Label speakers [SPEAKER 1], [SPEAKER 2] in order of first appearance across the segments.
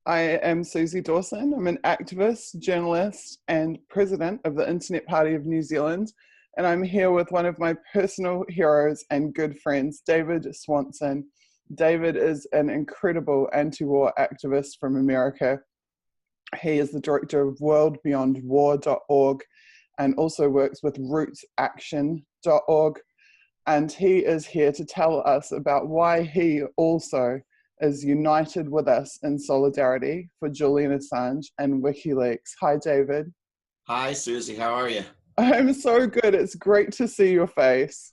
[SPEAKER 1] I am Suzie Dawson. I'm an activist, journalist, and president of the Internet Party of New Zealand. And I'm here with one of my personal heroes and good friends, David Swanson. David is an incredible anti-war activist from America. He is the director of worldbeyondwar.org and also works with rootsaction.org. And he is here to tell us about why he also is united with us in solidarity for Julian Assange and WikiLeaks. Hi, David.
[SPEAKER 2] Hi, Suzie. How are you?
[SPEAKER 1] I'm so good. It's great to see your face.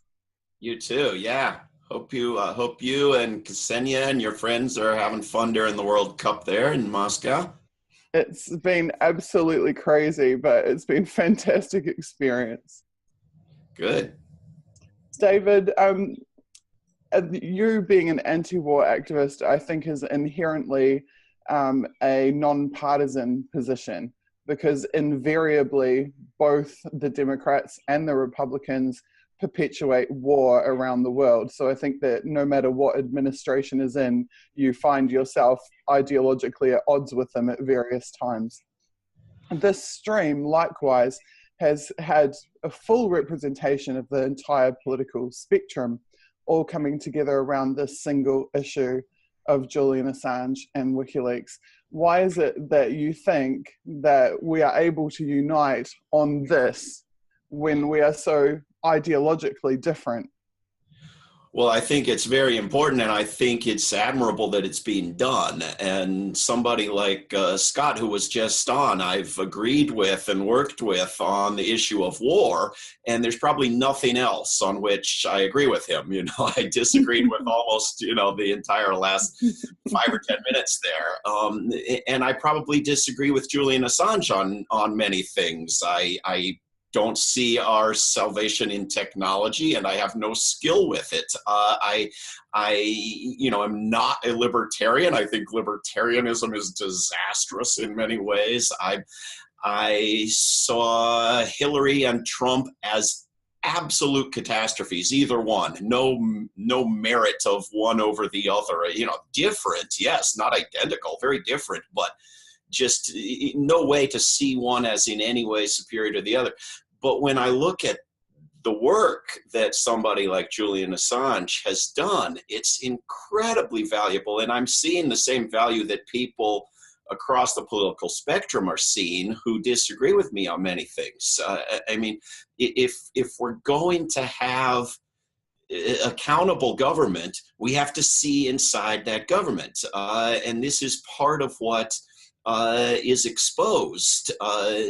[SPEAKER 2] You too. Yeah. Hope you and Ksenia and your friends are having fun during the World Cup there in Moscow.
[SPEAKER 1] It's been absolutely crazy, but it's been a fantastic experience.
[SPEAKER 2] Good.
[SPEAKER 1] David, you being an anti-war activist, I think is inherently a non-partisan position, because invariably both the Democrats and the Republicans perpetuate war around the world. So I think that no matter what administration is in, you find yourself ideologically at odds with them at various times. This stream, likewise, has had a full representation of the entire political spectrum, all coming together around this single issue of Julian Assange and WikiLeaks. Why is it that you think that we are able to unite on this when we are so ideologically different?
[SPEAKER 2] Well, I think it's very important, and I think it's admirable that it's being done. And somebody like Scott, who was just on, I've agreed with and worked with on the issue of war, and there's probably nothing else on which I agree with him. I disagreed with almost, the entire last 5 or 10 minutes there. And I probably disagree with Julian Assange on many things. I don't see our salvation in technology, and I have no skill with it. I'm not a libertarian. I think libertarianism is disastrous in many ways. I saw Hillary and Trump as absolute catastrophes, either one. No merit of one over the other. Different, yes, not identical, very different, but just no way to see one as in any way superior to the other. But when I look at the work that somebody like Julian Assange has done, it's incredibly valuable. And I'm seeing the same value that people across the political spectrum are seeing who disagree with me on many things. If we're going to have accountable government, we have to see inside that government. And this is part of what is exposed,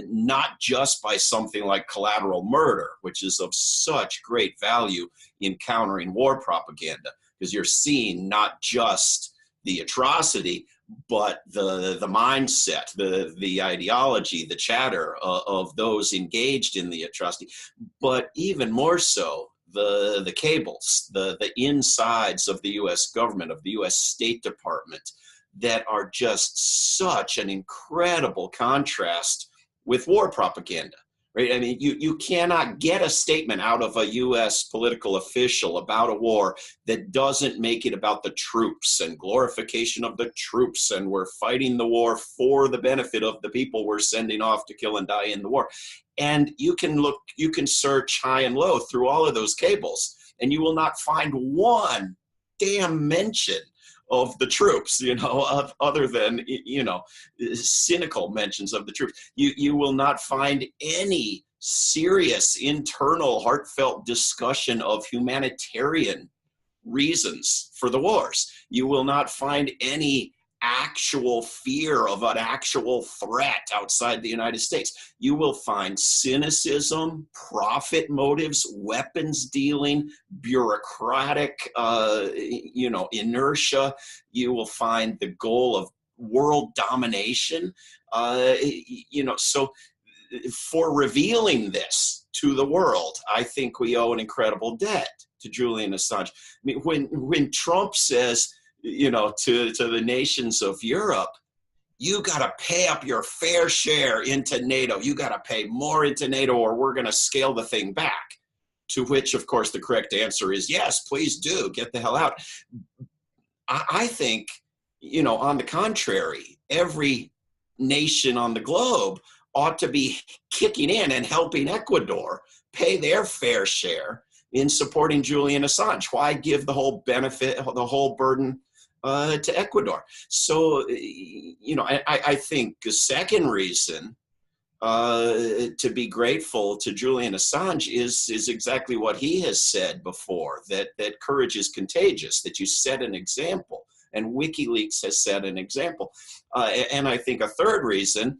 [SPEAKER 2] not just by something like collateral murder, which is of such great value in countering war propaganda, because you're seeing not just the atrocity, but the mindset, the ideology, the chatter of those engaged in the atrocity, but even more so, the cables, the insides of the U.S. government, of the U.S. State Department, that are just such an incredible contrast with war propaganda, right? I mean, you cannot get a statement out of a U.S. political official about a war that doesn't make it about the troops and glorification of the troops, and we're fighting the war for the benefit of the people we're sending off to kill and die in the war. And you can search high and low through all of those cables, and you will not find one damn mention of the troops, other than, cynical mentions of the troops. You will not find any serious, internal, heartfelt discussion of humanitarian reasons for the wars. You will not find any actual fear of an actual threat outside the United States. You will find cynicism, profit motives, weapons dealing, bureaucratic, inertia. You will find the goal of world domination. So for revealing this to the world, I think we owe an incredible debt to Julian Assange. I mean, when Trump says, to the nations of Europe, you got to pay up your fair share into NATO. You got to pay more into NATO, or we're going to scale the thing back. To which, of course, the correct answer is yes, please do, get the hell out. I think on the contrary, every nation on the globe ought to be kicking in and helping Ecuador pay their fair share in supporting Julian Assange. Why give the whole benefit, the whole burden to Ecuador? So, I think the second reason to be grateful to Julian Assange is exactly what he has said before, that courage is contagious, that you set an example, and WikiLeaks has set an example. And I think a third reason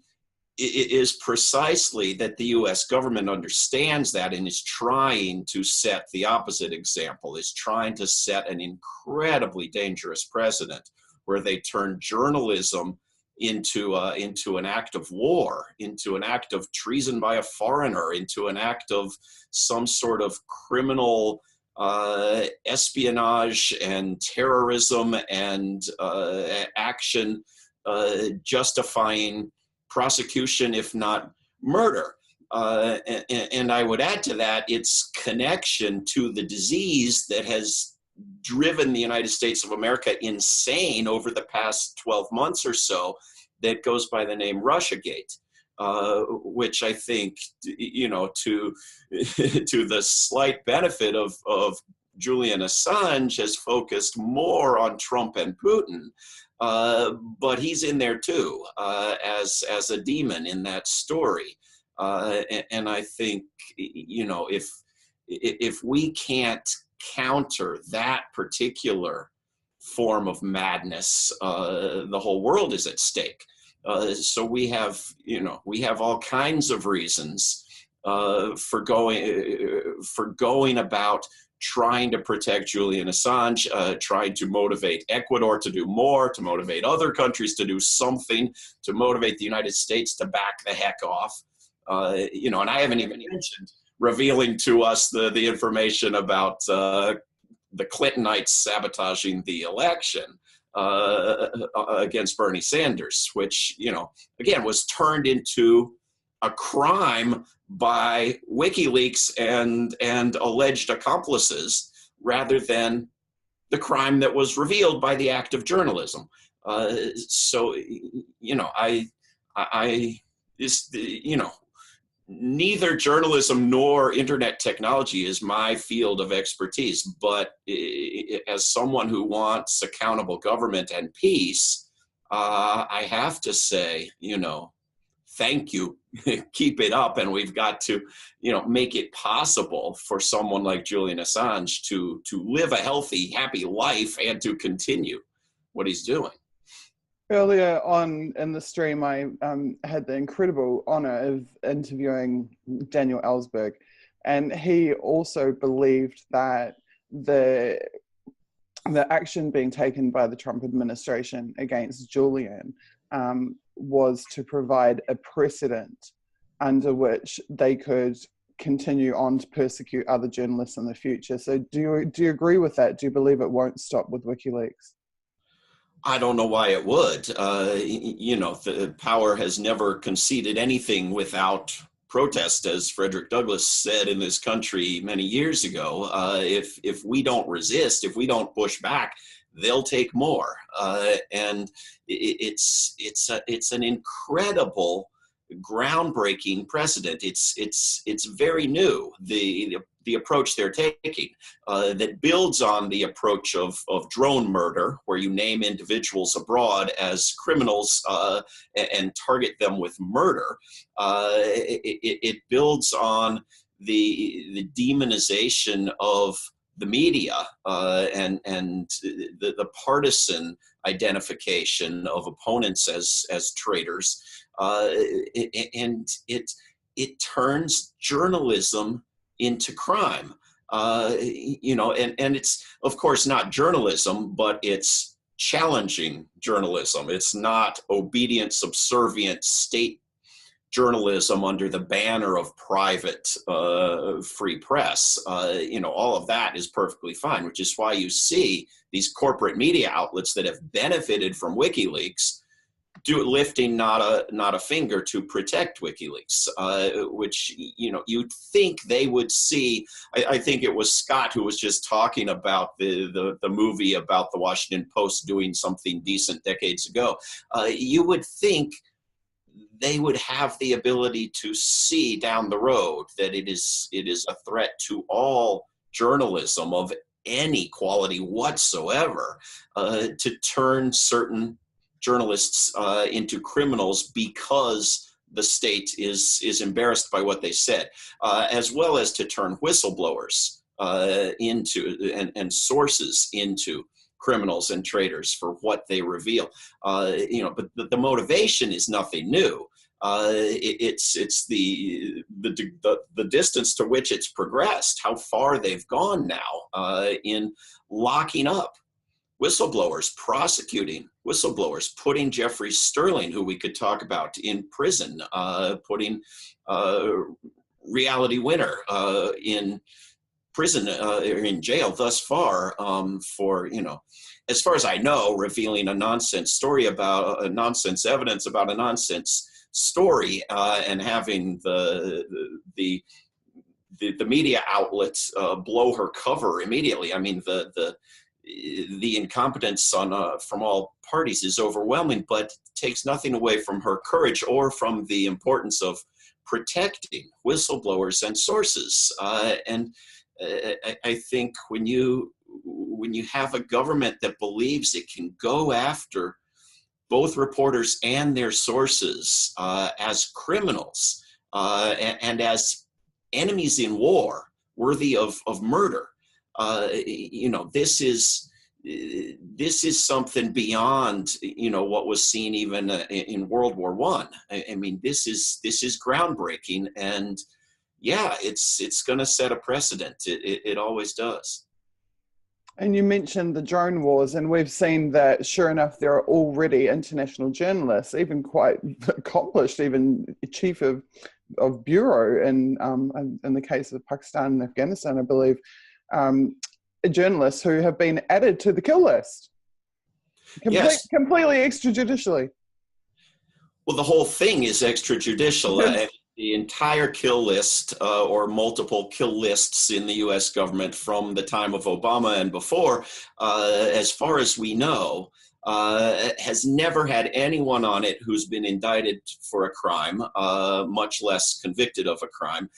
[SPEAKER 2] is precisely that the US government understands that and is trying to set the opposite example, is trying to set an incredibly dangerous precedent where they turn journalism into an act of war, into an act of treason by a foreigner, into an act of some sort of criminal espionage and terrorism and action justifying prosecution, if not murder. And I would add to that its connection to the disease that has driven the United States of America insane over the past 12 months or so, that goes by the name Russiagate, which I think, to the slight benefit of Julian Assange, has focused more on Trump and Putin, but he's in there too, as a demon in that story. And I think, if we can't counter that particular form of madness, the whole world is at stake. So we have all kinds of reasons for going about trying to protect Julian Assange, trying to motivate Ecuador to do more, to motivate other countries to do something, to motivate the United States to back the heck off. And I haven't even mentioned revealing to us the information about the Clintonites sabotaging the election against Bernie Sanders, which, again, was turned into a crime by WikiLeaks and alleged accomplices, rather than the crime that was revealed by the act of journalism. Neither journalism nor internet technology is my field of expertise, but as someone who wants accountable government and peace, I have to say, thank you, keep it up, and we've got to, make it possible for someone like Julian Assange to live a healthy, happy life and to continue what he's doing.
[SPEAKER 1] Earlier on in the stream, I had the incredible honor of interviewing Daniel Ellsberg, and he also believed that the action being taken by the Trump administration against Julian was to provide a precedent under which they could continue on to persecute other journalists in the future. So do you agree with that? Do you believe it won't stop with WikiLeaks?
[SPEAKER 2] I don't know why it would. The power has never conceded anything without protest, as Frederick Douglass said in this country many years ago. If we don't resist, if we don't push back, they'll take more. And it's an incredible, groundbreaking precedent. It's very new. The approach they're taking that builds on the approach of drone murder, where you name individuals abroad as criminals and target them with murder. It builds on the demonization of the media and the partisan identification of opponents as traitors, and it turns journalism into crime, and it's of course not journalism, but it's challenging journalism. It's not obedient, subservient state journalism under the banner of private free press. All of that is perfectly fine, which is why you see these corporate media outlets that have benefited from WikiLeaks lifting not a finger to protect WikiLeaks, which, you know, you'd think they would see. I think it was Scott who was just talking about the movie about the Washington Post doing something decent decades ago. You would think they would have the ability to see down the road that it is a threat to all journalism of any quality whatsoever, to turn certain journalists into criminals because the state is embarrassed by what they said, as well as to turn whistleblowers into and sources into criminals and traitors for what they reveal. You know, but the motivation is nothing new. It's the distance to which it's progressed, how far they've gone now in locking up whistleblowers, prosecuting whistleblowers, putting Jeffrey Sterling, who we could talk about, in prison, putting Reality Winner in prison or in jail thus far for, you know, as far as I know, revealing a nonsense story about nonsense evidence about a nonsense story, and having the media outlets blow her cover immediately. I mean, the incompetence from all parties is overwhelming, but takes nothing away from her courage or from the importance of protecting whistleblowers and sources. And I think when you have a government that believes it can go after both reporters and their sources as criminals and as enemies in war, worthy of murder, you know, this is something beyond, you know, what was seen even in World War I. I mean, this is groundbreaking, and yeah, it's going to set a precedent. It always does.
[SPEAKER 1] And you mentioned the drone wars, and we've seen that, sure enough, there are already international journalists, even quite accomplished, even chief of bureau in the case of Pakistan and Afghanistan, I believe, journalists who have been added to the kill list,
[SPEAKER 2] yes,
[SPEAKER 1] completely extrajudicially.
[SPEAKER 2] Well, the whole thing is extrajudicial.
[SPEAKER 1] Yes.
[SPEAKER 2] The entire kill list, or multiple kill lists in the U.S. government from the time of Obama and before, as far as we know, has never had anyone on it who's been indicted for a crime, much less convicted of a crime,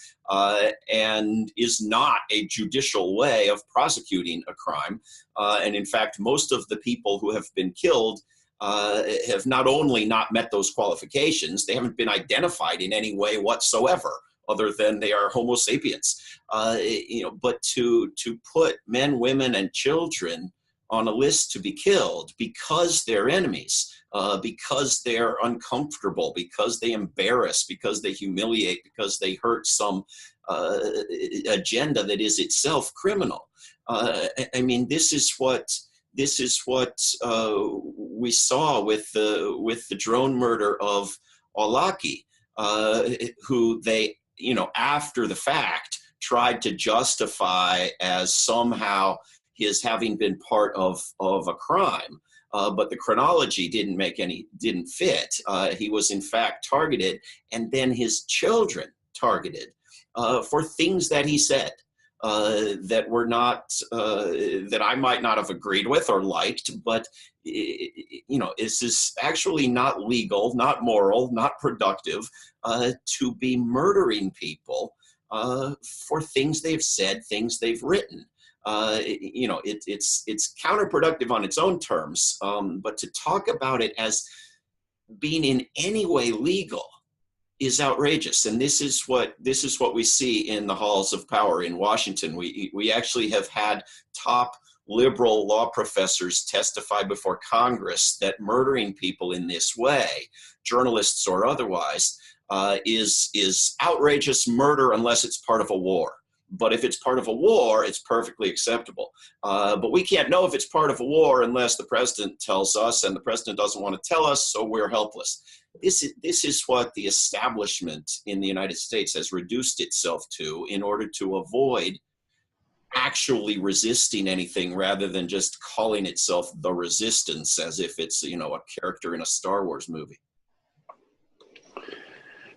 [SPEAKER 2] and is not a judicial way of prosecuting a crime. And in fact, most of the people who have been killed have not only not met those qualifications, they haven't been identified in any way whatsoever, other than they are Homo sapiens. You know, but to put men, women, and children on a list to be killed because they're enemies, because they're uncomfortable, because they embarrass, because they humiliate, because they hurt some agenda that is itself criminal. I mean, this is what we saw with the drone murder of Aulaki, who they, you know, after the fact tried to justify as somehow his having been part of a crime, but the chronology didn't fit. He was in fact targeted, and then his children targeted for things that he said. That were not, that I might not have agreed with or liked, but, you know, this is actually not legal, not moral, not productive, to be murdering people for things they've said, things they've written. You know, it's counterproductive on its own terms, but to talk about it as being in any way legal is outrageous. And this is what we see in the halls of power in Washington. We actually have had top liberal law professors testify before Congress that murdering people in this way, journalists or otherwise, is outrageous murder unless it's part of a war. But if it's part of a war, it's perfectly acceptable. But we can't know if it's part of a war unless the president tells us, and the president doesn't want to tell us, so we're helpless. This is what the establishment in the United States has reduced itself to in order to avoid actually resisting anything rather than just calling itself the Resistance as if it's, a character in a Star Wars movie.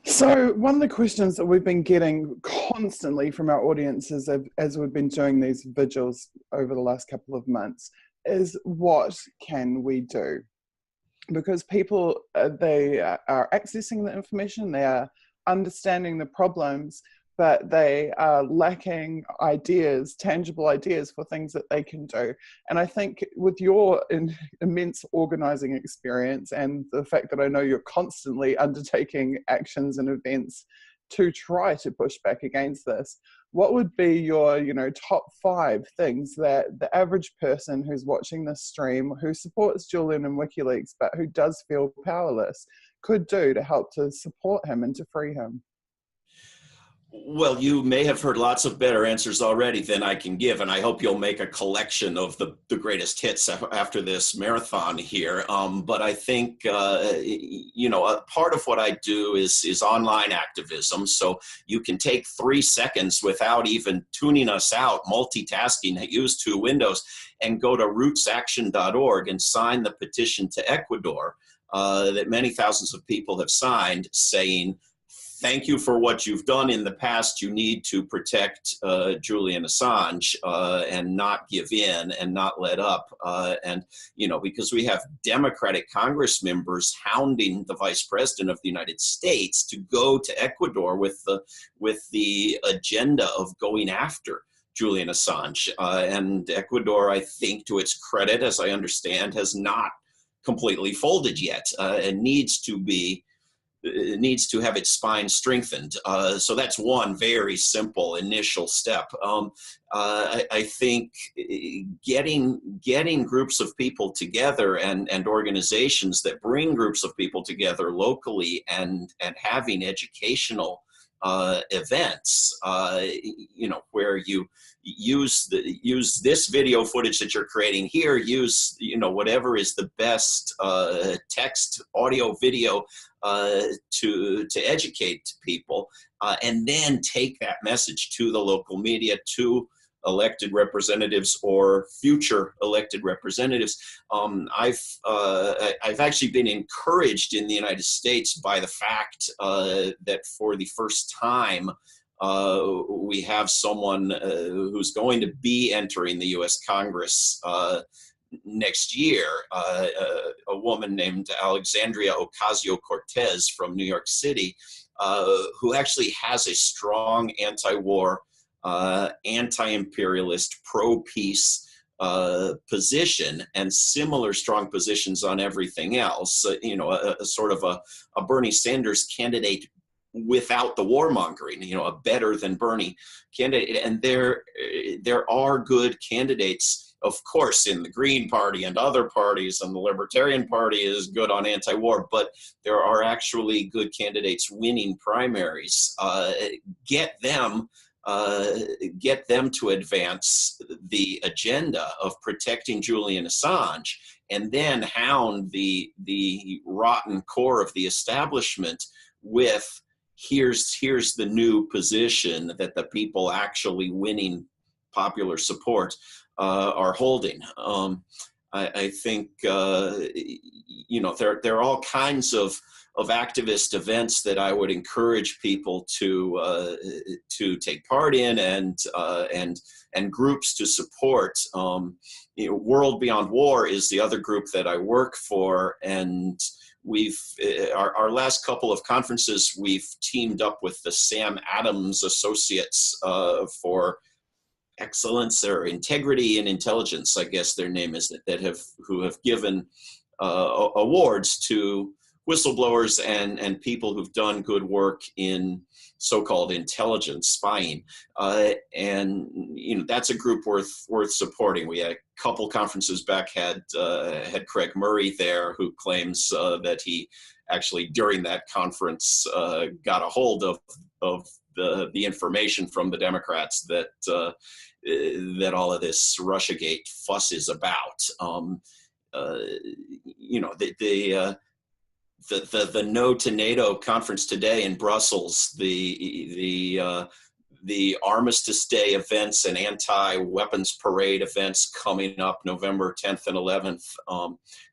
[SPEAKER 1] So one of the questions that we've been getting constantly from our audiences as we've been doing these vigils over the last couple of months is, what can we do? Because people, they are accessing the information, they are understanding the problems, but they are lacking ideas, tangible ideas for things that they can do. And I think with your immense organizing experience and the fact that I know you're constantly undertaking actions and events to try to push back against this, what would be your, top 5 things that the average person who's watching this stream, who supports Julian and WikiLeaks, but who does feel powerless, could do to help to support him and to free him?
[SPEAKER 2] Well, you may have heard lots of better answers already than I can give, and I hope you'll make a collection of the greatest hits after this marathon here. But I think, a part of what I do is online activism. So you can take 3 seconds without even tuning us out, multitasking, use 2 windows, and go to rootsaction.org and sign the petition to Ecuador that many thousands of people have signed, saying, thank you for what you've done in the past. You need to protect Julian Assange and not give in and not let up. Because we have Democratic Congress members hounding the Vice President of the United States to go to Ecuador with the agenda of going after Julian Assange. And Ecuador, I think, to its credit, as I understand, has not completely folded yet and needs to have its spine strengthened. So that's one very simple initial step. I think getting groups of people together and organizations that bring groups of people together locally and having educational events, where you use this video footage that you're creating here, use whatever is the best text, audio, video to educate people, and then take that message to the local media, to elected representatives or future elected representatives. I've actually been encouraged in the United States by the fact that for the first time we have someone who's going to be entering the U.S. Congress next year, a woman named Alexandria Ocasio-Cortez from New York City, who actually has a strong anti-war, anti-imperialist, pro-peace position and similar strong positions on everything else. A sort of a Bernie Sanders candidate without the warmongering, a better than Bernie candidate. And there are good candidates, of course, in the Green Party and other parties, and the Libertarian Party is good on anti-war, but there are actually good candidates winning primaries. Get them to advance the agenda of protecting Julian Assange, and then hound the rotten core of the establishment with, here's the new position that the people actually winning popular support are holding. I think there are all kinds of activist events that I would encourage people to take part in, and groups to support. World Beyond War is the other group that I work for, and we've our last couple of conferences we've teamed up with the Sam Adams Associates for excellence or integrity and intelligence, I guess their name is, who have given awards to whistleblowers and people who've done good work in so-called intelligence spying, and that's a group worth supporting. We had a couple conferences back had Craig Murray there, who claims that he actually during that conference got a hold of the information from the Democrats that all of this Russiagate fuss is about. The No to NATO conference today in Brussels, the the Armistice Day events and anti-weapons parade events coming up November 10th and 11th.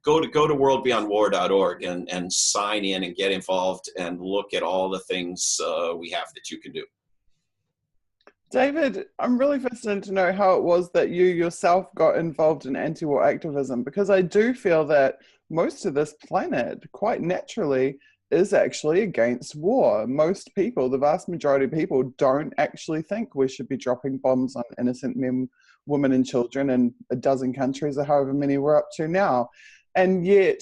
[SPEAKER 2] Go to worldbeyondwar.org and sign in and get involved and look at all the things we have that you can do.
[SPEAKER 1] David, I'm really fascinated to know how it was that you yourself got involved in anti-war activism, because I do feel that most of this planet, quite naturally, is actually against war. Most people, the vast majority of people, don't actually think we should be dropping bombs on innocent men, women, and children in a dozen countries, or however many we're up to now. And yet,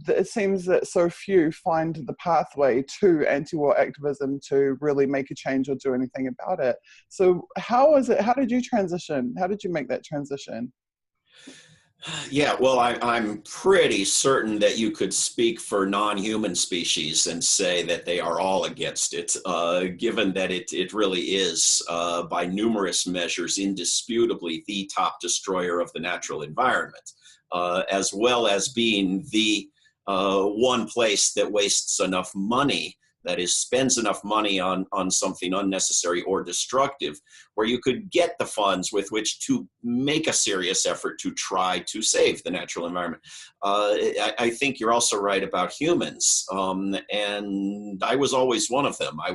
[SPEAKER 1] it seems that so few find the pathway to anti-war activism to really make a change or do anything about it. So how did you transition? How did you make that transition?
[SPEAKER 2] Yeah, well, I'm pretty certain that you could speak for non-human species and say that they are all against it, given that it really is, by numerous measures, indisputably the top destroyer of the natural environment, as well as being the one place that wastes enough money, that is, spends enough money on something unnecessary or destructive, where you could get the funds with which to make a serious effort to try to save the natural environment. I think you're also right about humans, and I was always one of them. I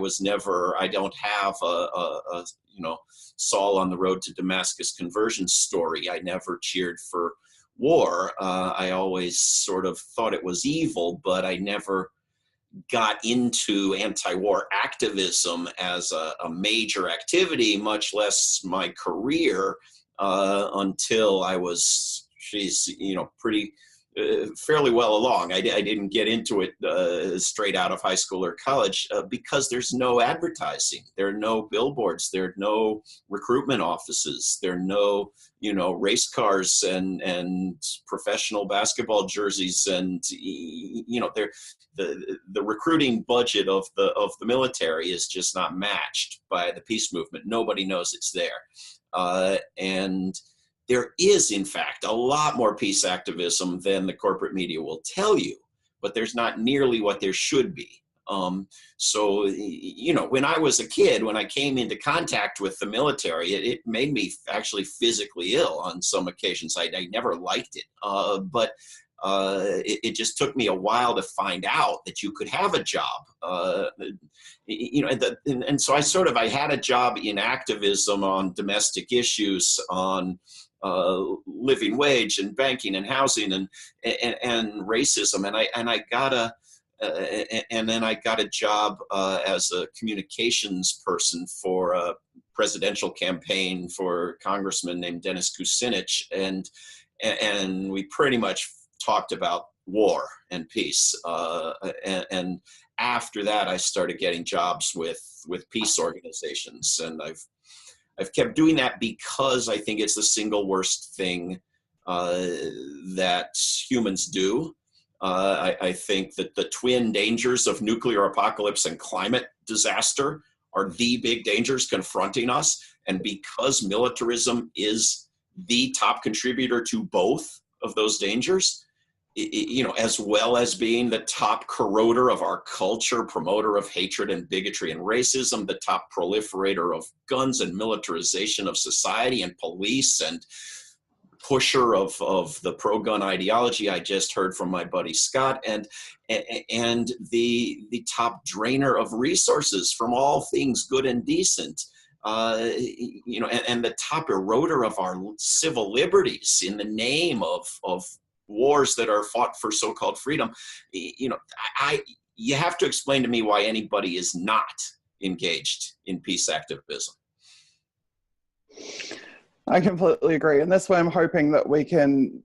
[SPEAKER 2] don't have a Saul on the road to Damascus conversion story. I never cheered for war. I always sort of thought it was evil, but I never got into anti-war activism as a major activity, much less my career, until I was, pretty fairly well along. I didn't get into it straight out of high school or college because there's no advertising. There are no billboards. There are no recruitment offices. There are no, race cars and professional basketball jerseys. And, the recruiting budget of the military is just not matched by the peace movement. Nobody knows it's there. And there is, in fact, a lot more peace activism than the corporate media will tell you, but there's not nearly what there should be. So, when I was a kid, when I came into contact with the military, it made me actually physically ill on some occasions. I never liked it, but it just took me a while to find out that you could have a job. And so I had a job in activism on domestic issues, on living wage and banking and housing and racism, and then I got a job as a communications person for a presidential campaign for a congressman named Dennis Kucinich, and we pretty much talked about war and peace. And after that, I started getting jobs with peace organizations, and I've kept doing that because I think it's the single worst thing that humans do. I think that the twin dangers of nuclear apocalypse and climate disaster are the big dangers confronting us. And because militarism is the top contributor to both of those dangers, as well as being the top corroder of our culture, promoter of hatred and bigotry and racism, the top proliferator of guns and militarization of society and police, and pusher of the pro-gun ideology I just heard from my buddy Scott, and the top drainer of resources from all things good and decent, and the top eroder of our civil liberties in the name of wars that are fought for so-called freedom. You have to explain to me why anybody is not engaged in peace activism.
[SPEAKER 1] I completely agree. And that's why I'm hoping that we can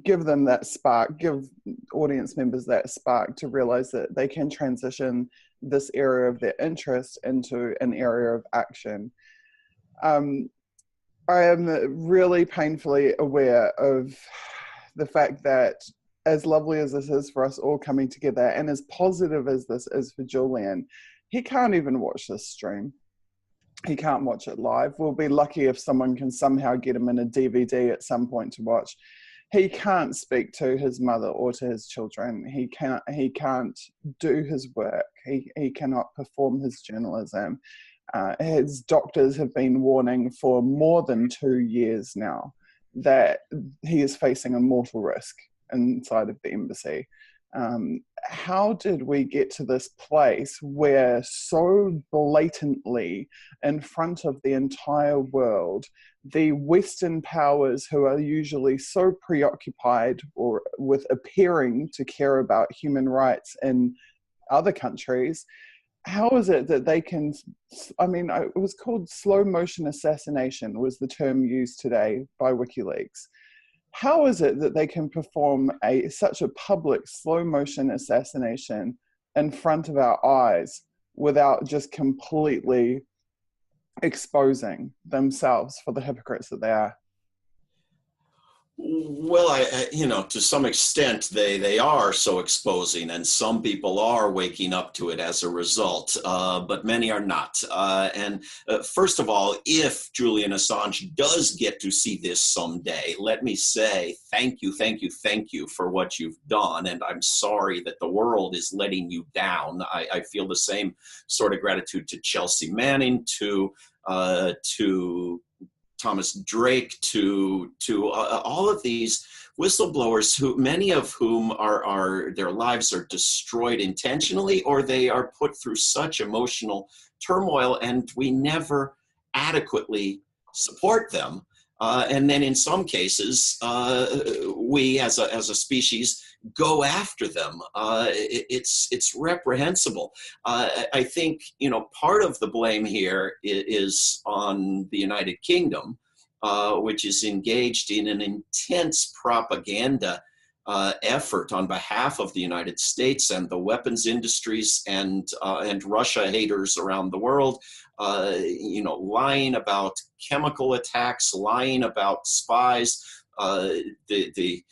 [SPEAKER 1] give them that spark, give audience members that spark to realize that they can transition this area of their interest into an area of action. I am really painfully aware of the fact that, as lovely as this is for us all coming together, and as positive as this is for Julian, he can't even watch this stream. He can't watch it live. We'll be lucky if someone can somehow get him in a DVD at some point to watch. He can't speak to his mother or to his children. He can't do his work. He cannot perform his journalism. His doctors have been warning for more than 2 years now that he is facing a mortal risk inside of the embassy. How did we get to this place where so blatantly in front of the entire world, the Western powers, who are usually so preoccupied or with appearing to care about human rights in other countries, how is it that they can, I mean, it was called slow motion assassination was the term used today by WikiLeaks. How is it that they can perform such a public slow motion assassination in front of our eyes without just completely exposing themselves for the hypocrites that they are?
[SPEAKER 2] Well, to some extent, they are so exposing, and some people are waking up to it as a result, but many are not. First of all, if Julian Assange does get to see this someday, let me say thank you for what you've done, and I'm sorry that the world is letting you down. I feel the same sort of gratitude to Chelsea Manning, to Thomas Drake, to all of these whistleblowers, who many of whom are their lives are destroyed intentionally, or they are put through such emotional turmoil, and we never adequately support them. And then in some cases, we as a species go after them. It's reprehensible. I think, part of the blame here is on the United Kingdom, which is engaged in an intense propaganda effort on behalf of the United States and the weapons industries and Russia haters around the world, lying about chemical attacks, lying about spies. The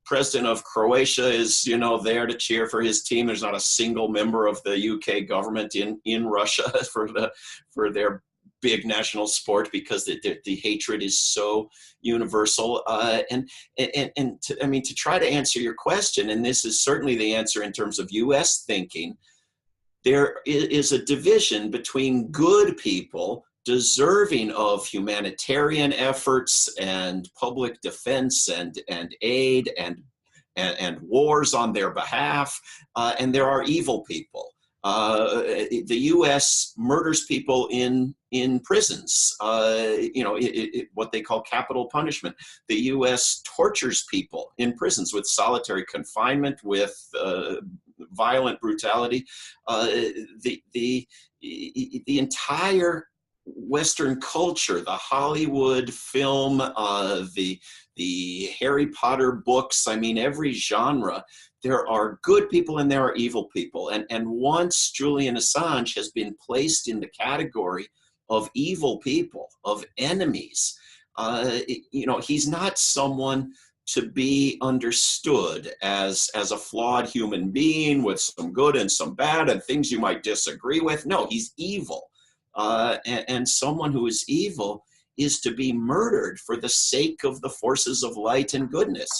[SPEAKER 2] president of Croatia is, there to cheer for his team. There's not a single member of the UK government in Russia for their big national sport, because the hatred is so universal. To try to answer your question, and this is certainly the answer in terms of U.S. thinking, there is a division between good people deserving of humanitarian efforts and public defense and aid and wars on their behalf, and there are evil people. The U.S. murders people in prisons, what they call capital punishment. The U.S. tortures people in prisons with solitary confinement, with violent brutality. The entire Western culture, the Hollywood film, the Harry Potter books, every genre, there are good people and there are evil people. And once Julian Assange has been placed in the category of evil people, of enemies, he's not someone to be understood as a flawed human being with some good and some bad and things you might disagree with. No, he's evil. And someone who is evil is to be murdered for the sake of the forces of light and goodness.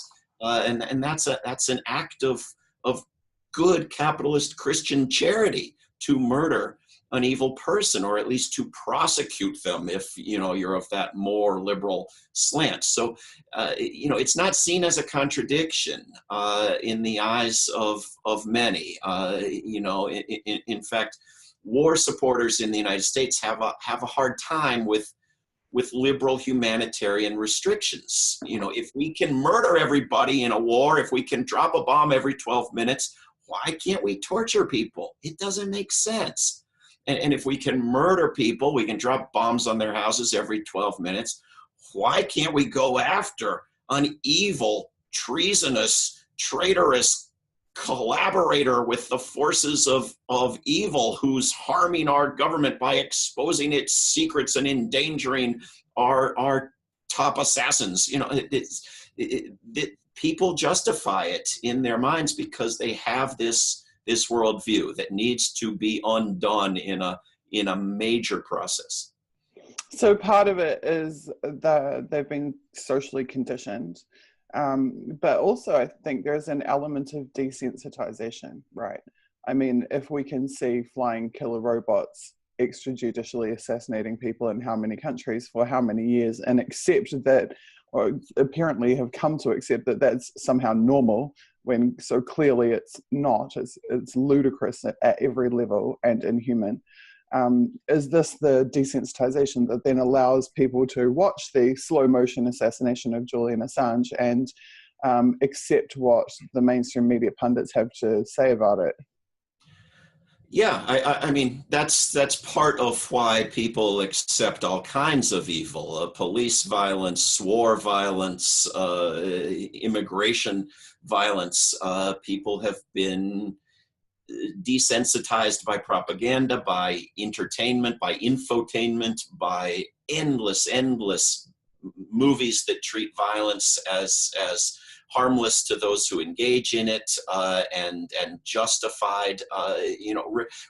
[SPEAKER 2] And that's an act of good capitalist Christian charity, to murder an evil person, or at least to prosecute them if you're of that more liberal slant. So it's not seen as a contradiction in the eyes of many. In fact, war supporters in the United States have a hard time with liberal humanitarian restrictions. If we can murder everybody in a war, if we can drop a bomb every 12 minutes, why can't we torture people? It doesn't make sense. And if we can murder people, we can drop bombs on their houses every 12 minutes. Why can't we go after an evil, treasonous, traitorous collaborator with the forces of evil who's harming our government by exposing its secrets and endangering our top assassins? People justify it in their minds because they have this worldview that needs to be undone in a major process.
[SPEAKER 1] So part of it is that they've been socially conditioned, but also I think there's an element of desensitization, right? If we can see flying killer robots extrajudicially assassinating people in how many countries for how many years, and accept that, or apparently have come to accept that that's somehow normal, when so clearly it's not. It's ludicrous at every level and inhuman. Is this the desensitization that then allows people to watch the slow motion assassination of Julian Assange and accept what the mainstream media pundits have to say about it?
[SPEAKER 2] Yeah, I mean, that's part of why people accept all kinds of evil, police violence, war violence, immigration violence. People have been desensitized by propaganda, by entertainment, by infotainment, by endless movies that treat violence as harmless to those who engage in it, and justified.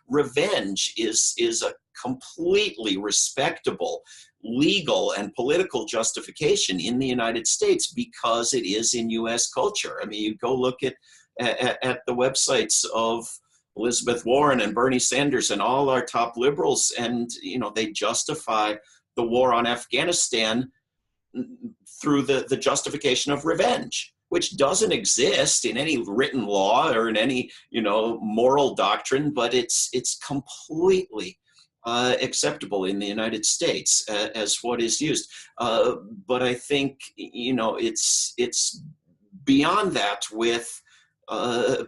[SPEAKER 2] Revenge is a completely respectable legal and political justification in the United States because it is in U.S. culture. I mean, you go look at the websites of Elizabeth Warren and Bernie Sanders and all our top liberals, and they justify the war on Afghanistan through the justification of revenge, which doesn't exist in any written law or in any moral doctrine, but it's completely acceptable in the United States as what is used. But I think it's beyond that with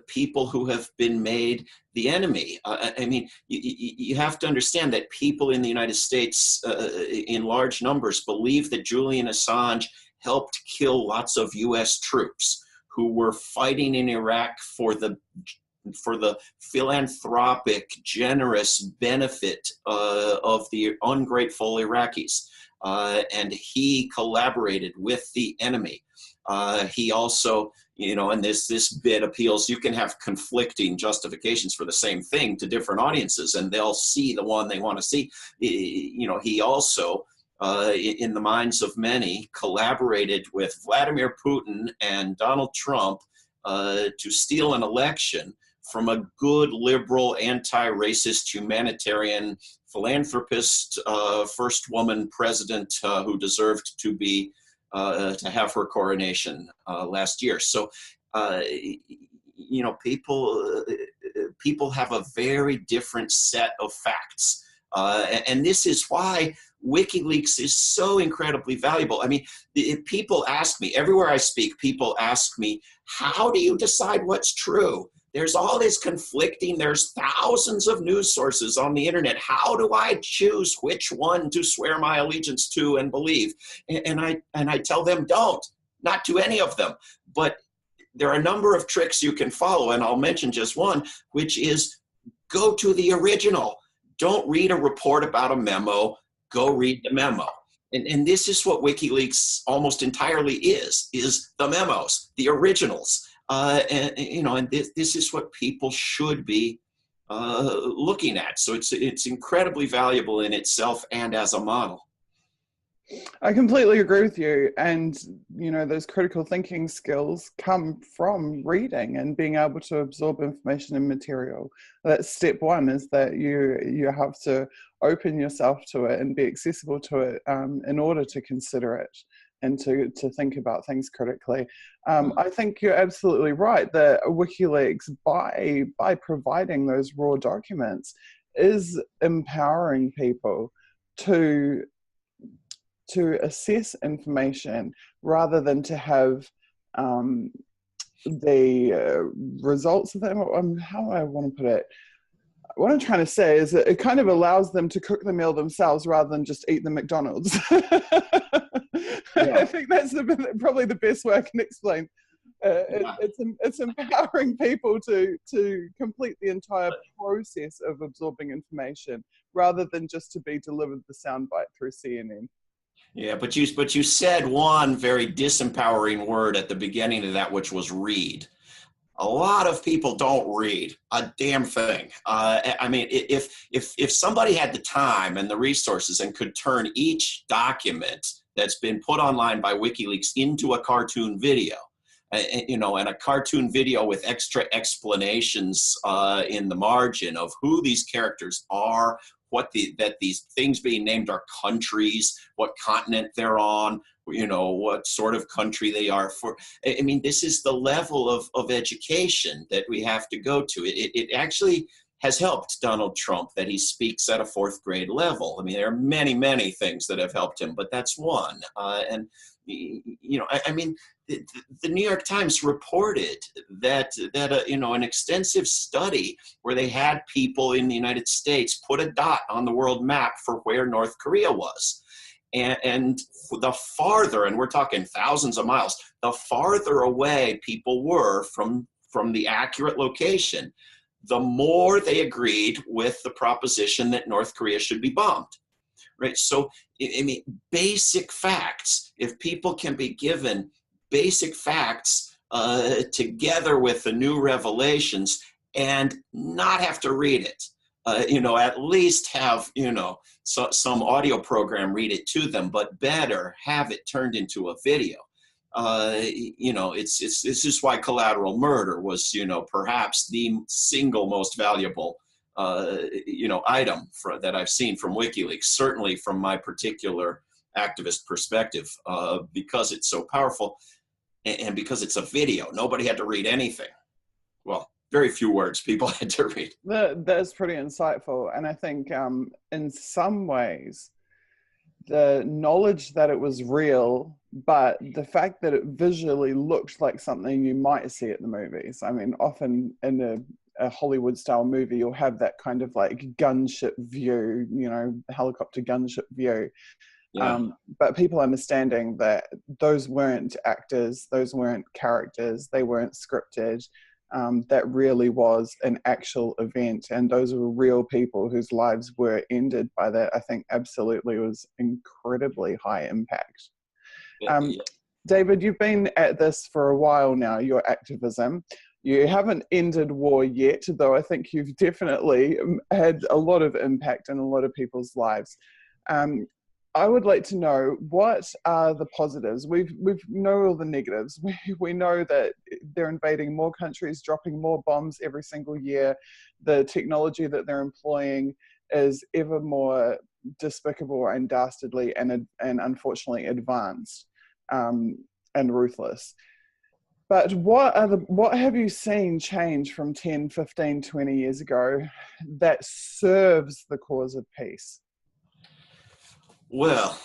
[SPEAKER 2] people who have been made the enemy. I mean, you have to understand that people in the United States in large numbers believe that Julian Assange helped kill lots of U.S. troops who were fighting in Iraq for the philanthropic, generous benefit of the ungrateful Iraqis. And he collaborated with the enemy. He also, and this bit appeals, you can have conflicting justifications for the same thing to different audiences, and they'll see the one they want to see. He also, in the minds of many, collaborated with Vladimir Putin and Donald Trump to steal an election from a good, liberal, anti-racist, humanitarian philanthropist, first woman president who deserved to have her coronation last year. So, people have a very different set of facts. And this is why WikiLeaks is so incredibly valuable. I mean, people ask me, everywhere I speak, people ask me, how do you decide what's true? There's all this conflicting, there's thousands of news sources on the internet. How do I choose which one to swear my allegiance to and believe? And I tell them, not to any of them. But there are a number of tricks you can follow, and I'll mention just one, which is go to the original. Don't read a report about a memo, go read the memo. And this is what WikiLeaks almost entirely is the memos, the originals. And this is what people should be looking at. So it's incredibly valuable in itself and as a model.
[SPEAKER 1] I completely agree with you. And, those critical thinking skills come from reading and being able to absorb information and material. That's step one, is that you have to open yourself to it and be accessible to it in order to consider it and to think about things critically. I think you're absolutely right that WikiLeaks, by providing those raw documents, is empowering people to assess information rather than to have the results of them. How do I want to put it? What I'm trying to say is that it kind of allows them to cook the meal themselves rather than just eat the McDonald's. Yeah. I think that's probably the best way I can explain. It's empowering people to complete the entire process of absorbing information rather than just to be delivered the soundbite through CNN.
[SPEAKER 2] Yeah, but you said one very disempowering word at the beginning of that, which was read. A lot of people don't read a damn thing. I mean, if somebody had the time and the resources and could turn each document that's been put online by WikiLeaks into a cartoon video, and a cartoon video with extra explanations in the margin of who these characters are, that these things being named are countries, what continent they're on, what sort of country they are for. I mean, this is the level of education that we have to go to. It actually has helped Donald Trump that he speaks at a fourth grade level. I mean, there are many, many things that have helped him, but that's one. And I mean, the New York Times reported that an extensive study where they had people in the United States put a dot on the world map for where North Korea was. And the farther, and we're talking thousands of miles, the farther away people were from the accurate location, the more they agreed with the proposition that North Korea should be bombed. Right? So, I mean, basic facts, if people can be given basic facts together with the new revelations and not have to read it, at least have, some audio program read it to them, but better have it turned into a video. This is why collateral murder was, perhaps the single most valuable item that I've seen from WikiLeaks, certainly from my particular activist perspective, because it's so powerful and because it's a video. Nobody had to read anything. Well, very few words people had to read.
[SPEAKER 1] That's pretty insightful. And I think in some ways, the knowledge that it was real, but the fact that it visually looked like something you might see at the movies. I mean, often in a Hollywood style movie, you'll have that kind of like gunship view, helicopter gunship view. Yeah. But people understanding that those weren't actors, those weren't characters, they weren't scripted. That really was an actual event, and those were real people whose lives were ended by that. I think absolutely was incredibly high impact. David, you've been at this for a while now, your activism. You haven't ended war yet, though I think you've definitely had a lot of impact in a lot of people's lives. I would like to know, what are the positives? We know all the negatives. We know that they're invading more countries, dropping more bombs every single year. The technology that they're employing is ever more despicable and dastardly and unfortunately advanced and ruthless. But what have you seen change from 10, 15, 20 years ago that serves the cause of peace?
[SPEAKER 2] Well,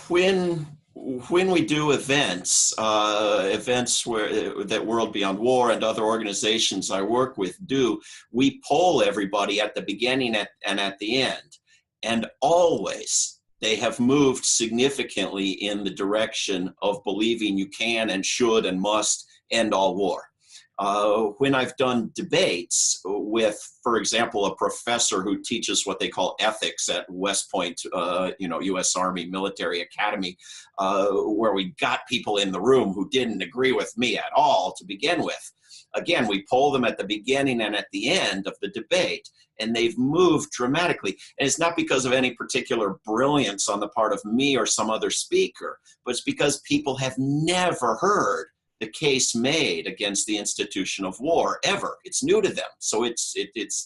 [SPEAKER 2] when we do events that World Beyond War and other organizations I work with do, we poll everybody at the beginning and at the end, and always they have moved significantly in the direction of believing you can and should and must end all war. When I've done debates with, for example, a professor who teaches what they call ethics at West Point, U.S. Army Military Academy, where we got people in the room who didn't agree with me at all to begin with. Again, we poll them at the beginning and at the end of the debate, and they've moved dramatically. And it's not because of any particular brilliance on the part of me or some other speaker, but it's because people have never heard the case made against the institution of war ever. It's new to them, so it's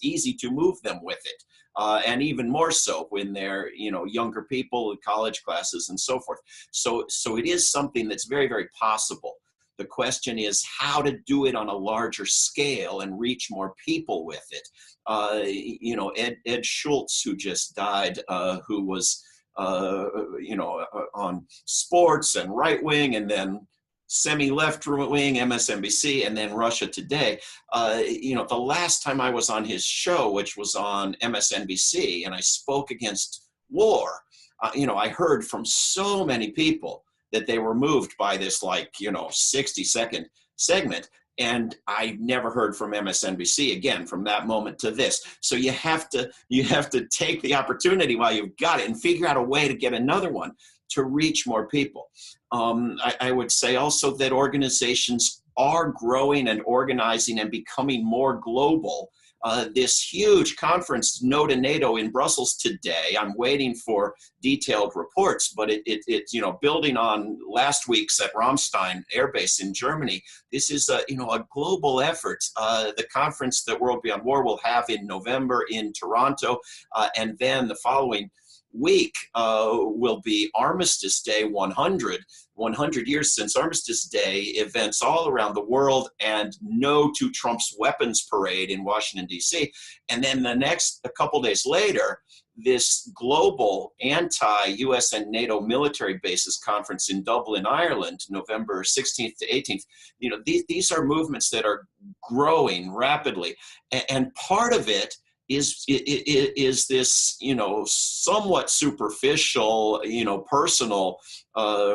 [SPEAKER 2] easy to move them with it, and even more so when they're younger people in college classes and so forth. So it is something that's very, very possible. The question is how to do it on a larger scale and reach more people with it. Ed Schultz, who just died, who was on sports and right wing and then semi-left wing, MSNBC, and then Russia Today. The last time I was on his show, which was on MSNBC, and I spoke against war, I heard from so many people that they were moved by this 60-second segment. And I never heard from MSNBC again from that moment to this. So you have to take the opportunity while you've got it and figure out a way to get another one to reach more people. I would say also that organizations are growing and organizing and becoming more global this huge conference, No to NATO, in Brussels today. I'm waiting for detailed reports, but it's building on last week's at Ramstein Air Base in Germany. This is a global effort. The conference that World Beyond War will have in November in Toronto, and then the following week will be Armistice Day 100 years since Armistice Day, events all around the world, and No to Trump's Weapons Parade in Washington, D.C. And then a couple days later, this global anti-US and NATO military bases conference in Dublin, Ireland, November 16th to 18th. These are movements that are growing rapidly. And part of it is this, somewhat superficial, personal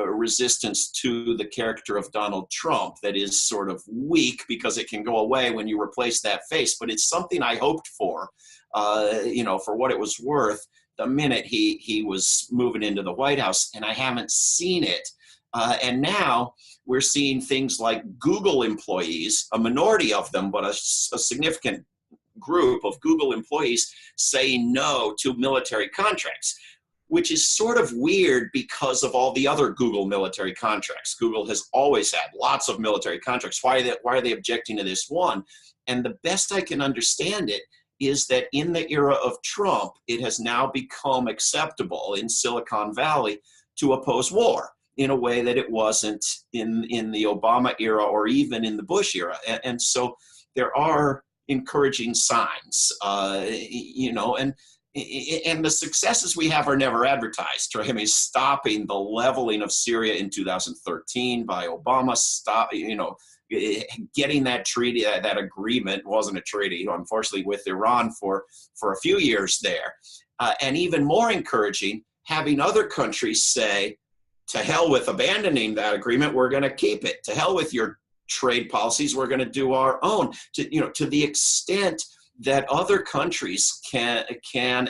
[SPEAKER 2] resistance to the character of Donald Trump that is sort of weak because it can go away when you replace that face. But it's something I hoped for, for what it was worth, the minute he was moving into the White House, and I haven't seen it. And now we're seeing things like Google employees, a minority of them, but a significant group of Google employees saying no to military contracts, which is sort of weird because of all the other Google military contracts. Google has always had lots of military contracts. Why are they objecting to this one? And the best I can understand it is that in the era of Trump, it has now become acceptable in Silicon Valley to oppose war in a way that it wasn't in the Obama era or even in the Bush era. And so there are encouraging signs, and the successes we have are never advertised. Right? I mean, stopping the leveling of Syria in 2013 by Obama, getting that treaty, that agreement wasn't a treaty, unfortunately, with Iran for a few years there, and even more encouraging, having other countries say, to hell with abandoning that agreement, we're going to keep it. To hell with your trade policies, we're going to do our own. To the extent that other countries can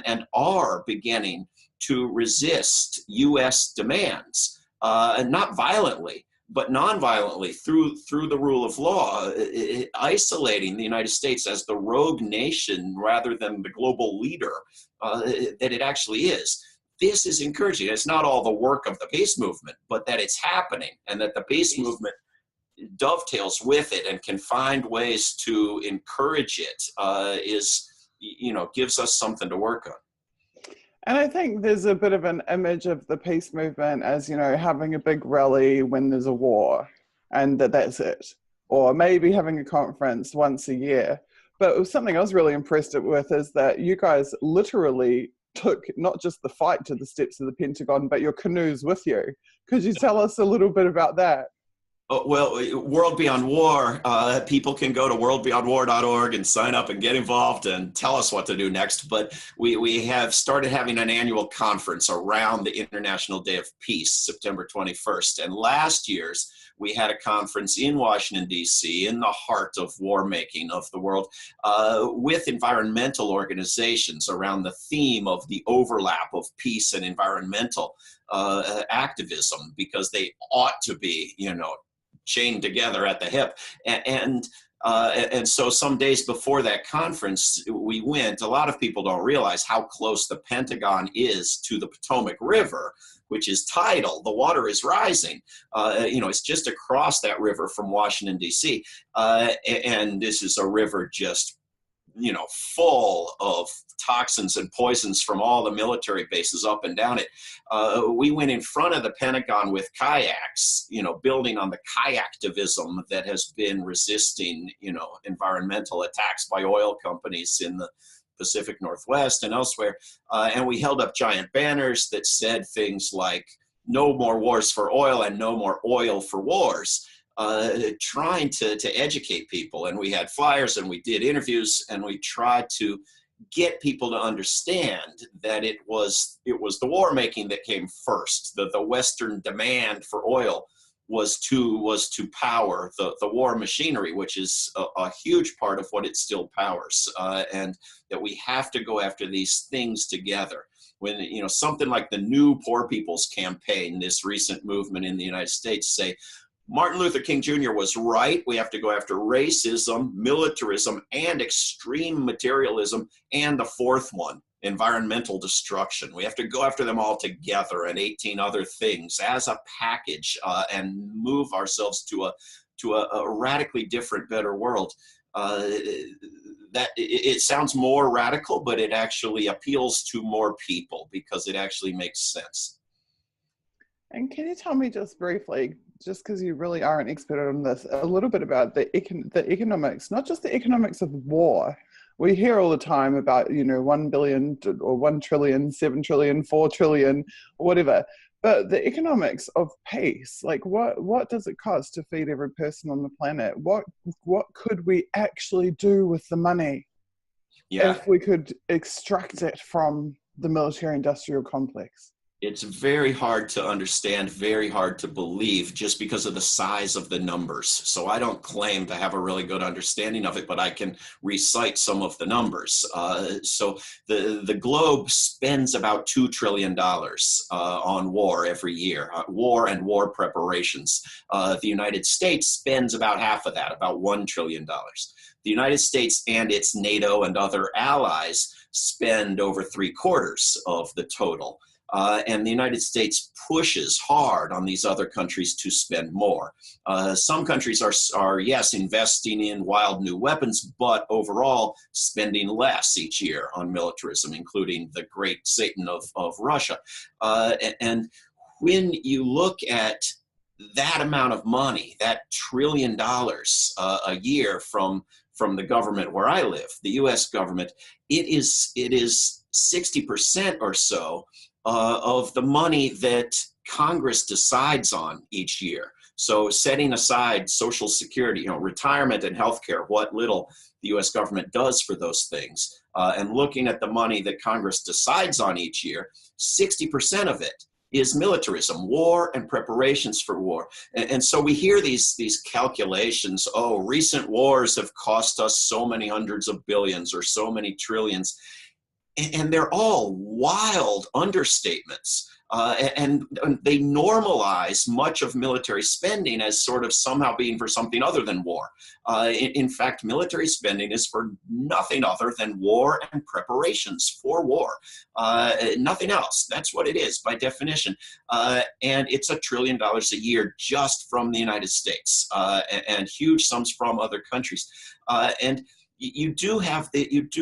[SPEAKER 2] and are beginning to resist U.S. demands, and not violently, but non-violently through the rule of law, isolating the United States as the rogue nation rather than the global leader that it actually is. This is encouraging. It's not all the work of the peace movement, but that it's happening, and that the peace movement dovetails with it and can find ways to encourage it, gives us something to work on.
[SPEAKER 1] And I think there's a bit of an image of the peace movement as, having a big rally when there's a war, and that's it. Or maybe having a conference once a year. But something I was really impressed with is that you guys literally took not just the fight to the steps of the Pentagon, but your canoes with you. Could you tell us a little bit about that?
[SPEAKER 2] Well, World Beyond War, people can go to worldbeyondwar.org and sign up and get involved and tell us what to do next. But we have started having an annual conference around the International Day of Peace, September 21st. And last year's, we had a conference in Washington, D.C., in the heart of war making of the world, with environmental organizations around the theme of the overlap of peace and environmental activism, because they ought to be, chained together at the hip. And so some days before that conference, we went. A lot of people don't realize how close the Pentagon is to the Potomac River, which is tidal. The water is rising. It's just across that river from Washington, D.C. And this is a river just, full of toxins and poisons from all the military bases up and down it. We went in front of the Pentagon with kayaks, building on the kayaktivism that has been resisting, environmental attacks by oil companies in the Pacific Northwest and elsewhere. And we held up giant banners that said things like, no more wars for oil and no more oil for wars. Trying to educate people. And we had flyers and we did interviews and we tried to get people to understand that it was the war making that came first. The Western demand for oil was to power the war machinery, which is a huge part of what it still powers, and that we have to go after these things together. When something like the New Poor People's Campaign, this recent movement in the United States, say Martin Luther King Jr. was right. We have to go after racism, militarism, and extreme materialism, and the fourth one, environmental destruction. We have to go after them all together and 18 other things as a package, and move ourselves to a radically different, better world. That it sounds more radical, but it actually appeals to more people because it actually makes sense.
[SPEAKER 1] And can you tell me just briefly, just because you really are an expert on this, a little bit about the economics, not just the economics of war. We hear all the time about, 1 billion or 1 trillion, 7 trillion, 4 trillion, or whatever. But the economics of peace, like what does it cost to feed every person on the planet? What could we actually do with the money if we could extract it from the military-industrial complex?
[SPEAKER 2] It's very hard to understand, very hard to believe, just because of the size of the numbers. So I don't claim to have a really good understanding of it, but I can recite some of the numbers. So the globe spends about $2 trillion on war every year, war and war preparations. The United States spends about half of that, about $1 trillion. The United States and its NATO and other allies spend over 3/4 of the total. And the United States pushes hard on these other countries to spend more. Some countries are, yes, investing in wild new weapons, but overall spending less each year on militarism, including the great Satan of Russia. And when you look at that amount of money, that $1 trillion a year from the government where I live, the U.S. government, it is 60% or so of the money that Congress decides on each year. So setting aside Social Security, retirement and healthcare, what little the U.S. government does for those things, and looking at the money that Congress decides on each year, 60% of it is militarism, war and preparations for war. And so we hear these calculations, recent wars have cost us so many hundreds of billions or so many trillions. And they're all wild understatements. And they normalize much of military spending as sort of somehow being for something other than war. In fact, military spending is for nothing other than war and preparations for war. Nothing else. That's what it is by definition. And it's $1 trillion a year just from the United States, and huge sums from other countries. And you do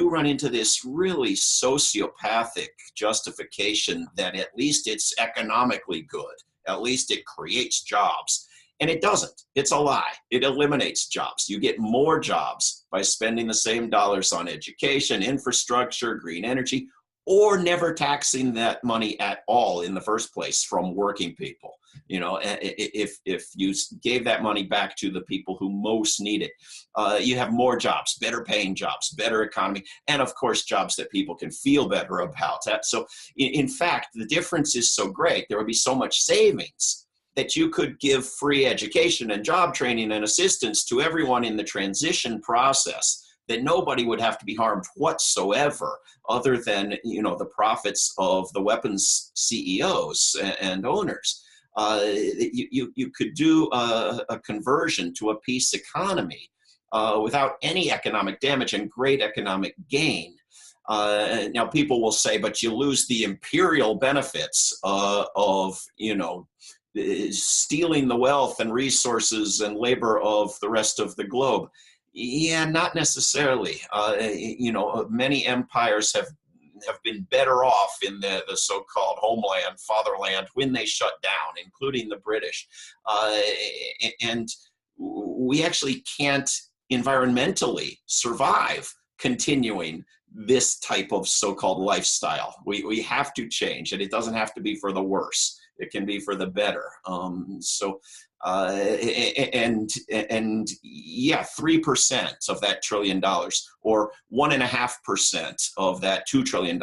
[SPEAKER 2] run into this really sociopathic justification that at least it's economically good, at least it creates jobs. And it doesn't. It's a lie. It eliminates jobs. You get more jobs by spending the same dollars on education, infrastructure, green energy, or never taxing that money at all in the first place from working people. If you gave that money back to the people who most need it, you have more jobs, better paying jobs, better economy, and of course, jobs that people can feel better about. So in fact, the difference is so great, there would be so much savings that you could give free education and job training and assistance to everyone in the transition process, that nobody would have to be harmed whatsoever, other than the profits of the weapons CEOs and owners. You could do a conversion to a peace economy without any economic damage and great economic gain. Now people will say, but you lose the imperial benefits of stealing the wealth and resources and labor of the rest of the globe. Yeah, not necessarily. Many empires have been better off in the so-called homeland, fatherland, when they shut down, including the British. And we actually can't environmentally survive continuing this type of so-called lifestyle. We have to change, and it doesn't have to be for the worse. It can be for the better. 3% of that $1 trillion, or 1.5% of that $2 trillion,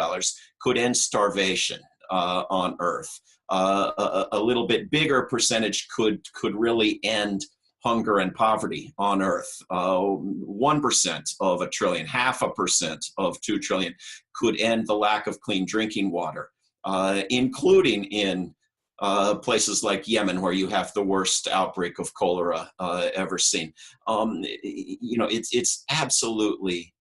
[SPEAKER 2] could end starvation on Earth. A little bit bigger percentage could really end hunger and poverty on Earth. 1% of $1 trillion, 0.5% of $2 trillion, could end the lack of clean drinking water, including in places like Yemen, where you have the worst outbreak of cholera ever seen. It's absolutely,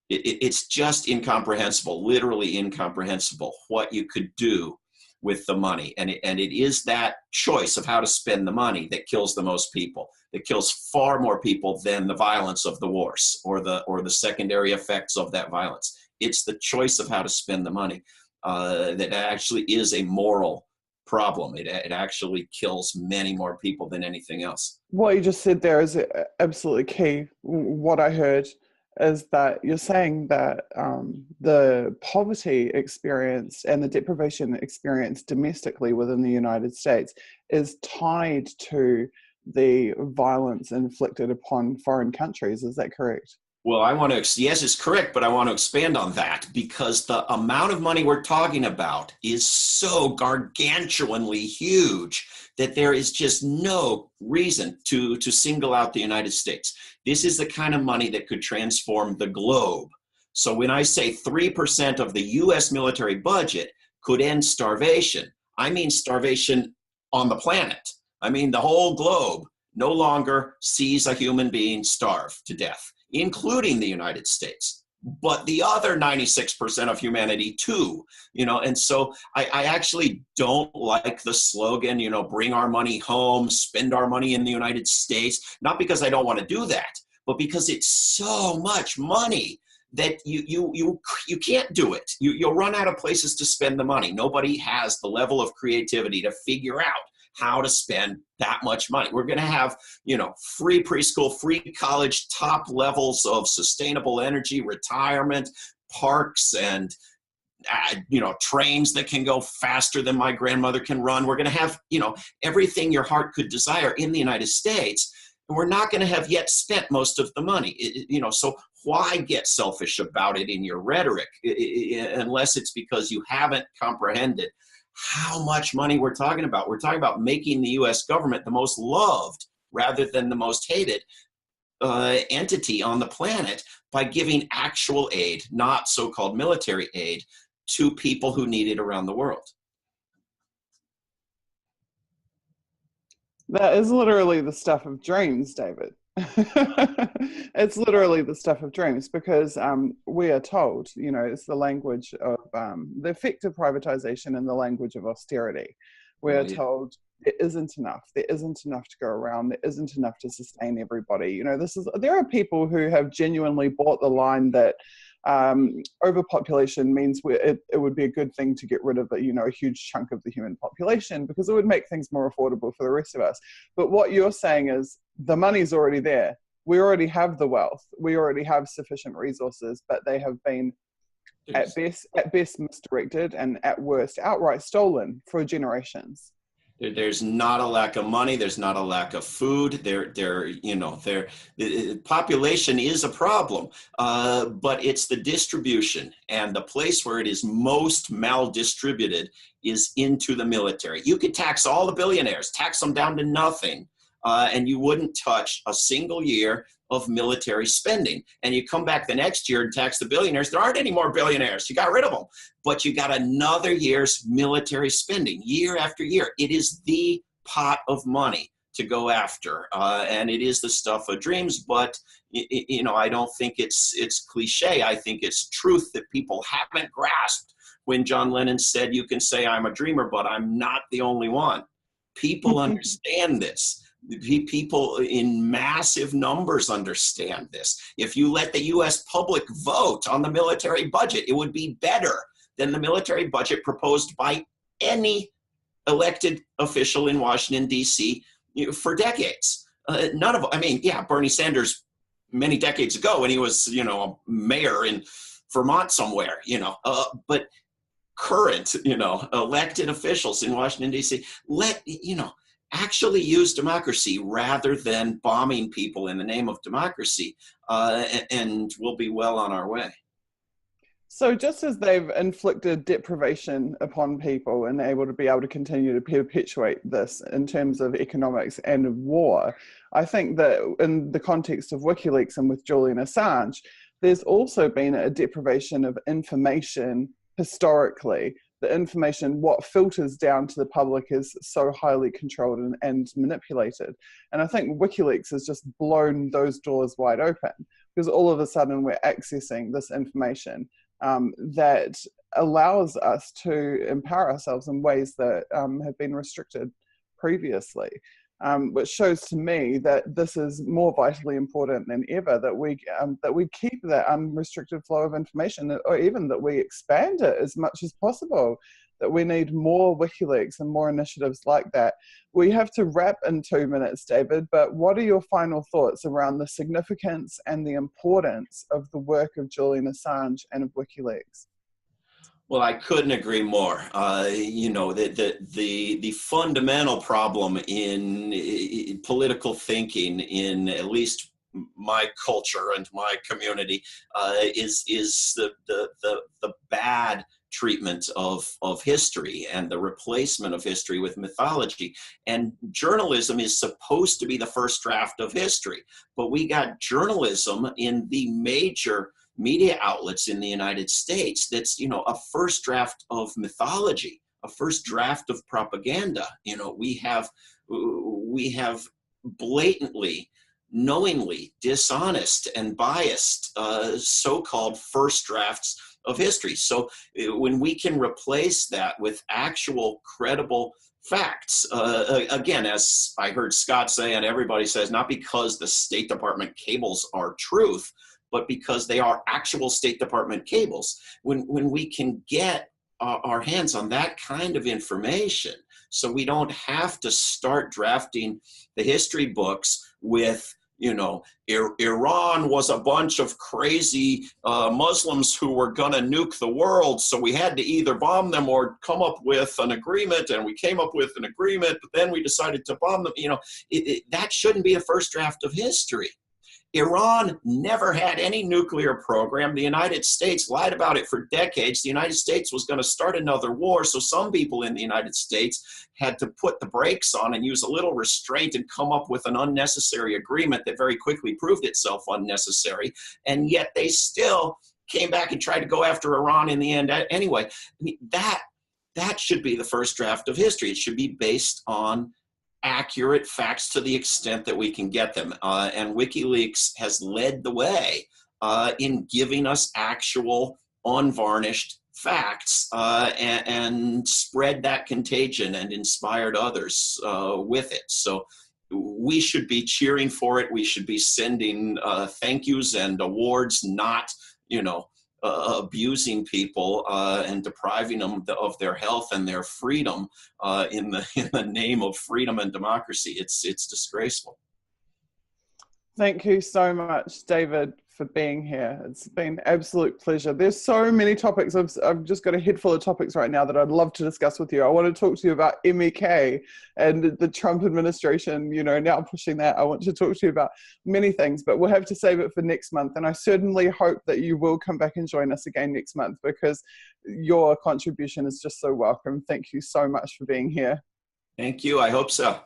[SPEAKER 2] it's just incomprehensible, literally incomprehensible, what you could do with the money. And it is that choice of how to spend the money that kills the most people, that kills far more people than the violence of the wars or the secondary effects of that violence. It's the choice of how to spend the money that actually is a moral problem. It actually kills many more people than anything else.
[SPEAKER 1] What you just said there is absolutely key. What I heard is that you're saying that the poverty experience and the deprivation experience domestically within the United States is tied to the violence inflicted upon foreign countries. Is that correct?
[SPEAKER 2] Well, yes, it's correct, but I want to expand on that because the amount of money we're talking about is so gargantuanly huge that there is just no reason to single out the United States. This is the kind of money that could transform the globe. So when I say 3% of the US military budget could end starvation, I mean starvation on the planet. I mean the whole globe no longer sees a human being starve to death, including the United States, but the other 96% of humanity too, and so I actually don't like the slogan, bring our money home, spend our money in the United States, not because I don't want to do that, but because it's so much money that you can't do it. You'll run out of places to spend the money. Nobody has the level of creativity to figure out how to spend that much money. We're going to have, free preschool, free college, top levels of sustainable energy, retirement, parks, and, trains that can go faster than my grandmother can run. We're going to have, everything your heart could desire in the United States. And we're not going to have yet spent most of the money, so why get selfish about it in your rhetoric, unless it's because you haven't comprehended how much money we're talking about. We're talking about making the U.S. government the most loved rather than the most hated entity on the planet by giving actual aid, not so-called military aid, to people who need it around the world.
[SPEAKER 1] That is literally the stuff of dreams, David. It's literally the stuff of dreams because we are told, it's the language of the effect of privatization and the language of austerity. We are told there isn't enough. There isn't enough to go around. There isn't enough to sustain everybody. There are people who have genuinely bought the line that overpopulation means it would be a good thing to get rid of a huge chunk of the human population because it would make things more affordable for the rest of us. But what you're saying is the money's already there. We already have the wealth. We already have sufficient resources, but they have been at best misdirected and at worst outright stolen for generations.
[SPEAKER 2] There's not a lack of money. There's not a lack of food. The population is a problem, but it's the distribution, and the place where it is most maldistributed is into the military. You could tax all the billionaires, tax them down to nothing, and you wouldn't touch a single year of military spending. And you come back the next year and tax the billionaires. There aren't any more billionaires. You got rid of them. But you got another year's military spending year after year. It is the pot of money to go after. And it is the stuff of dreams. But, I don't think it's cliche. I think it's truth that people haven't grasped. When John Lennon said, you can say I'm a dreamer, but I'm not the only one. People understand this. People in massive numbers understand this. If you let the U.S. public vote on the military budget, it would be better than the military budget proposed by any elected official in Washington, D.C. For decades. None of them. Bernie Sanders many decades ago when he was, a mayor in Vermont somewhere, but current, elected officials in Washington, D.C. Actually use democracy rather than bombing people in the name of democracy, and we'll be well on our way.
[SPEAKER 1] So just as they've inflicted deprivation upon people and able to continue to perpetuate this in terms of economics and of war, I think that in the context of WikiLeaks and with Julian Assange, there's also been a deprivation of information historically the information, what filters down to the public is so highly controlled and manipulated. And I think WikiLeaks has just blown those doors wide open, because all of a sudden we're accessing this information that allows us to empower ourselves in ways that have been restricted previously. Which shows to me that this is more vitally important than ever, that we keep that unrestricted flow of information, or even that we expand it as much as possible, that we need more WikiLeaks and more initiatives like that. We have to wrap in 2 minutes, David, but what are your final thoughts around the significance and the importance of the work of Julian Assange and of WikiLeaks?
[SPEAKER 2] Well, I couldn't agree more. You know, the fundamental problem in political thinking in at least my culture and my community is the bad treatment of history and the replacement of history with mythology. And journalism is supposed to be the first draft of history, but we got journalism in the major media outlets in the United States that's, you know, a first draft of mythology, a first draft of propaganda. You know, we have blatantly, knowingly dishonest and biased so-called first drafts of history. So when we can replace that with actual credible facts, again, as I heard Scott say, and everybody says, not because the State Department cables are truth, but because they are actual State Department cables. When we can get our hands on that kind of information, so we don't have to start drafting the history books with, you know, Iran was a bunch of crazy Muslims who were going to nuke the world, so we had to either bomb them or come up with an agreement, and we came up with an agreement, but then we decided to bomb them. You know, that shouldn't be the first draft of history. Iran never had any nuclear program. The United States lied about it for decades. The United States was going to start another war, so some people in the United States had to put the brakes on and use a little restraint and come up with an unnecessary agreement that very quickly proved itself unnecessary, and yet they still came back and tried to go after Iran in the end anyway. I mean, that should be the first draft of history. It should be based on accurate facts to the extent that we can get them. And WikiLeaks has led the way in giving us actual unvarnished facts and spread that contagion and inspired others with it. So we should be cheering for it. We should be sending thank yous and awards, not, you know, abusing people and depriving them of their health and their freedom in the name of freedom and democracy. It's disgraceful.
[SPEAKER 1] Thank you so much, David, for being here. It's been an absolute pleasure. There's so many topics. I've just got a head full of topics right now that I'd love to discuss with you. I want to talk to you about MEK and the Trump administration, you know, now pushing that. I want to talk to you about many things, but we'll have to save it for next month. And I certainly hope that you will come back and join us again next month, because your contribution is just so welcome. Thank you so much for being here.
[SPEAKER 2] Thank you. I hope so.